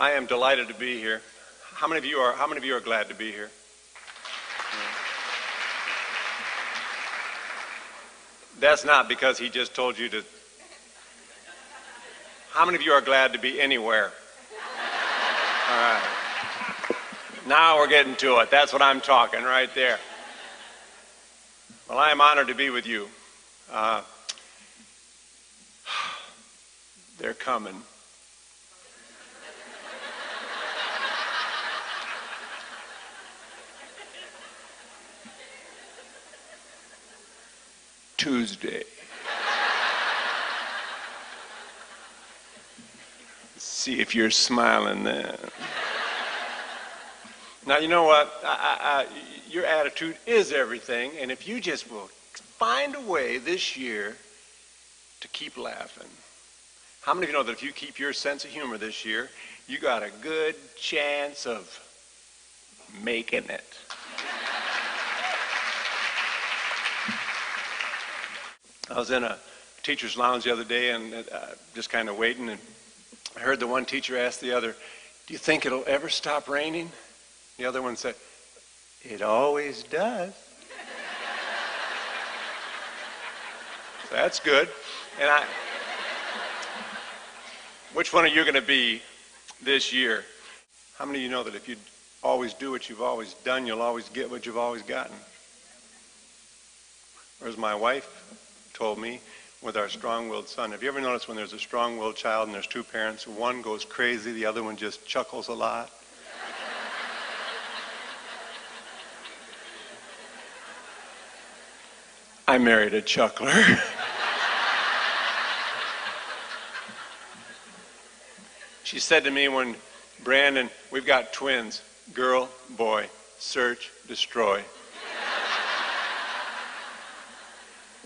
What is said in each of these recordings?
I am delighted to be here. How many of you are glad to be here? That's not because he just told you to. How many of you are glad to be anywhere? All right. Now we're getting to it. That's what I'm talking right there. Well, I am honored to be with you. They're coming. Tuesday. See if you're smiling then. Now, you know what? Your attitude is everything, and if you just will find a way this year to keep laughing. How many of you know that if you keep your sense of humor this year, you got a good chance of making it? I was in a teacher's lounge the other day and just kind of waiting, and I heard the one teacher ask the other, "Do you think it'll ever stop raining?" The other one said, "It always does." So that's good. And which one are you going to be this year? How many of you know that if you always do what you've always done, you'll always get what you've always gotten? Or as my wife told me with our strong-willed son, have you ever noticed when there's a strong-willed child and there's two parents, one goes crazy, the other one just chuckles a lot? I married a chuckler. She said to me when Brandon, we've got twins, girl, boy, search, destroy.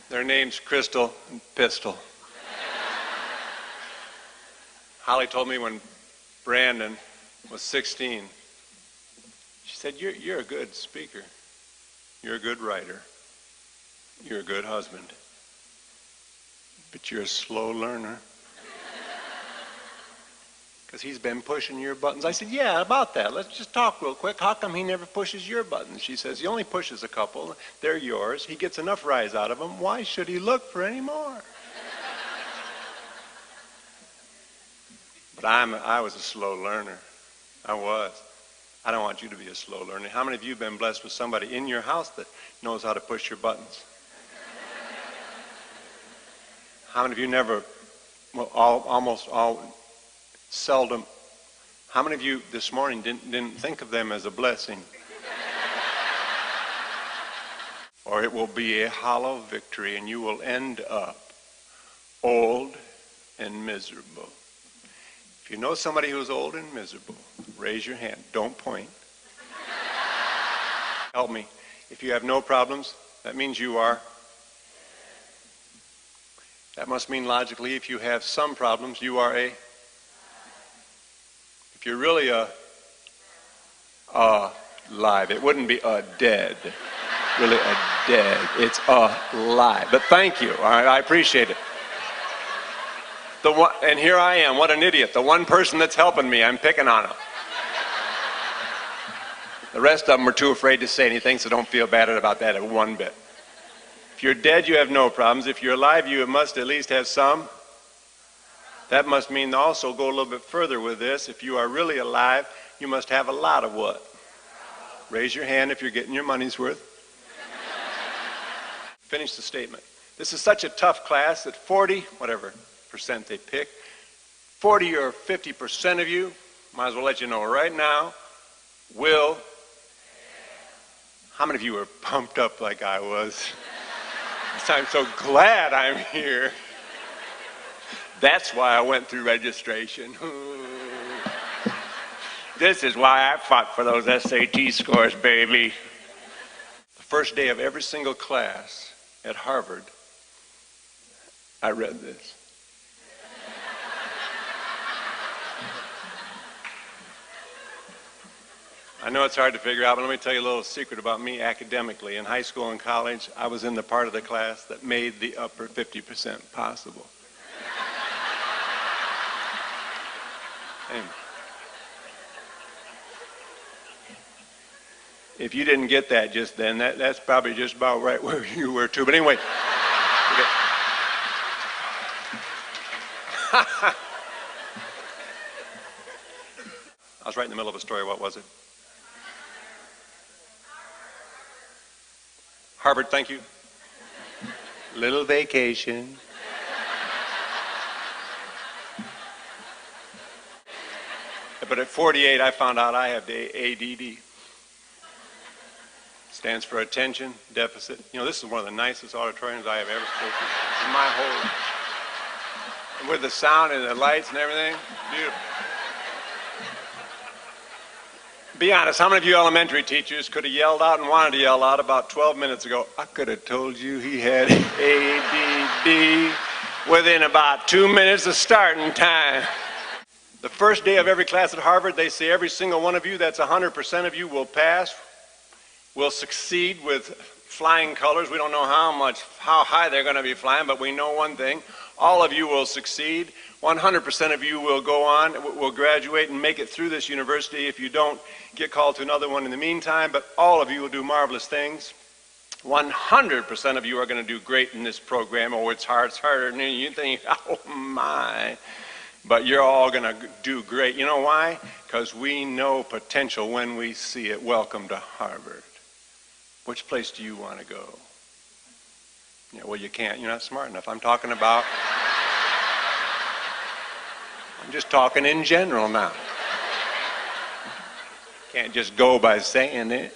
Their names Crystal and Pistol. Holly told me when Brandon was 16, she said, you're a good speaker. You're a good writer. You're a good husband. But you're a slow learner. Because he's been pushing your buttons. I said, yeah, about that. Let's just talk real quick. How come he never pushes your buttons? She says, he only pushes a couple. They're yours. He gets enough rise out of them. Why should he look for any more? But I was a slow learner. I was. I don't want you to be a slow learner. How many of you have been blessed with somebody in your house that knows how to push your buttons? How many of you never, well, seldom, how many of you this morning didn't think of them as a blessing? Or it will be a hollow victory and you will end up old and miserable. If you know somebody who's old and miserable, raise your hand. Don't point. Help me. If you have no problems, that means you are. That must mean logically if you have some problems, you are a. If you're really alive, it wouldn't be a dead. Really a dead. It's alive. But thank you. All right, I appreciate it. And here I am. What an idiot. The one person that's helping me, I'm picking on him. The rest of them are too afraid to say anything, so don't feel bad about that one bit. If you're dead, you have no problems. If you're alive, you must at least have some. That must mean also go a little bit further with this. If you are really alive, you must have a lot of what? Raise your hand if you're getting your money's worth. Finish the statement. This is such a tough class that 40% they pick, 40 or 50% of you, might as well let you know right now, will. How many of you are pumped up like I was? I'm so glad I'm here. That's why I went through registration. This is why I fought for those SAT scores, baby. The first day of every single class at Harvard, I read this. I know it's hard to figure out, but let me tell you a little secret about me academically. In high school and college, I was in the part of the class that made the upper 50% possible. If you didn't get that just then, that's probably just about right where you were too. But anyway. I was right in the middle of a story. What was it? Harvard, thank you. Little vacation. But at 48, I found out I have the ADD. Stands for attention deficit. You know, this is one of the nicest auditoriums I have ever spoken in my whole life. And with the sound and the lights and everything, beautiful. Be honest, how many of you elementary teachers could have yelled out and wanted to yell out about 12 minutes ago, I could have told you he had ADD within about 2 minutes of starting time. The first day of every class at Harvard, they say every single one of you, that's 100% of you, will pass, will succeed with flying colors. We don't know how high they're going to be flying, but we know one thing. All of you will succeed. 100% of you will go on, will graduate and make it through this university if you don't get called to another one in the meantime, but all of you will do marvelous things. 100% of you are going to do great in this program. Oh, it's harder than you think. Oh, my. But you're all going to do great. You know why? Because we know potential when we see it. Welcome to Harvard. Which place do you want to go? Yeah, well, you can't. You're not smart enough. I'm just talking in general now. Can't just go by saying it.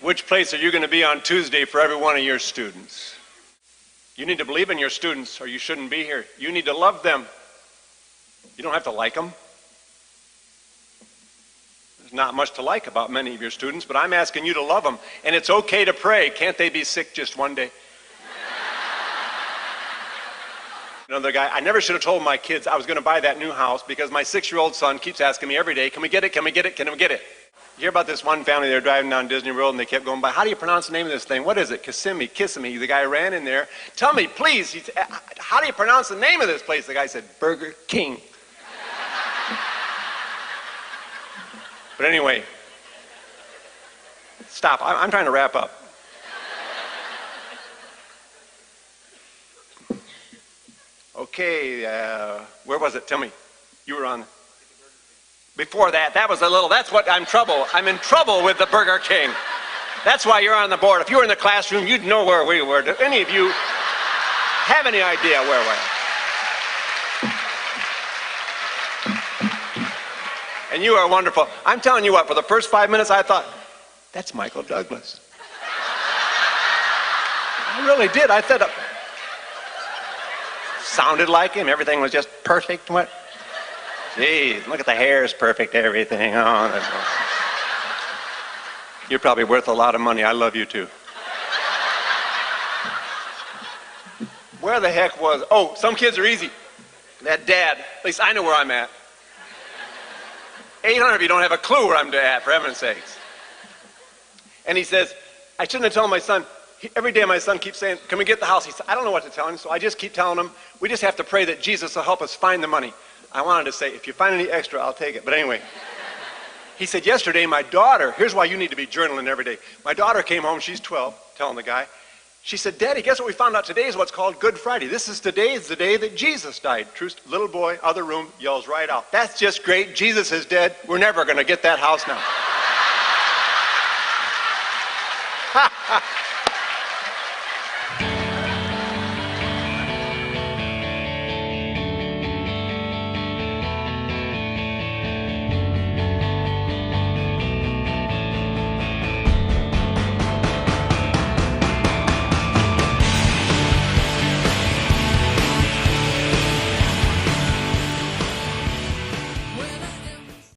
Which place are you going to be on Tuesday for every one of your students? You need to believe in your students or you shouldn't be here. You need to love them. You don't have to like them. There's not much to like about many of your students, but I'm asking you to love them. And it's okay to pray. Can't they be sick just one day? Another guy, I never should have told my kids I was going to buy that new house because my 6-year-old son keeps asking me every day, can we get it, can we get it, can we get it? You hear about this one family, they were driving down Disney World and they kept going by, how do you pronounce the name of this thing? What is it? Kissimmee. The guy ran in there, tell me please, how do you pronounce the name of this place? The guy said, Burger King. But anyway, stop, I'm trying to wrap up. Okay, where was it? Tell me. You were on. Before that, that's what I'm in trouble with the Burger King. That's why you're on the board. If you were in the classroom, you'd know where we were. Do any of you have any idea where we are? And you are wonderful. I'm telling you what, for the first 5 minutes, I thought, that's Michael Douglas. I really did. I said, sounded like him. Everything was just perfect. What? Geez, look at the hair is perfect. Everything. Oh, you're probably worth a lot of money. I love you too. Where the heck was? Oh, some kids are easy. That dad. At least I know where I'm at. 800 of you don't have a clue where I'm at, for heaven's sakes. And he says, I shouldn't have told my son. Every day my son keeps saying, can we get the house? He said, I don't know what to tell him, so I just keep telling him, we just have to pray that Jesus will help us find the money. I wanted to say, if you find any extra, I'll take it. But anyway, he said, yesterday my daughter, here's why you need to be journaling every day. My daughter came home, she's 12, telling the guy. She said, Daddy, guess what we found out today is what's called Good Friday. Today is the day that Jesus died. Little boy, other room, yells right out. That's just great. Jesus is dead. We're never going to get that house now.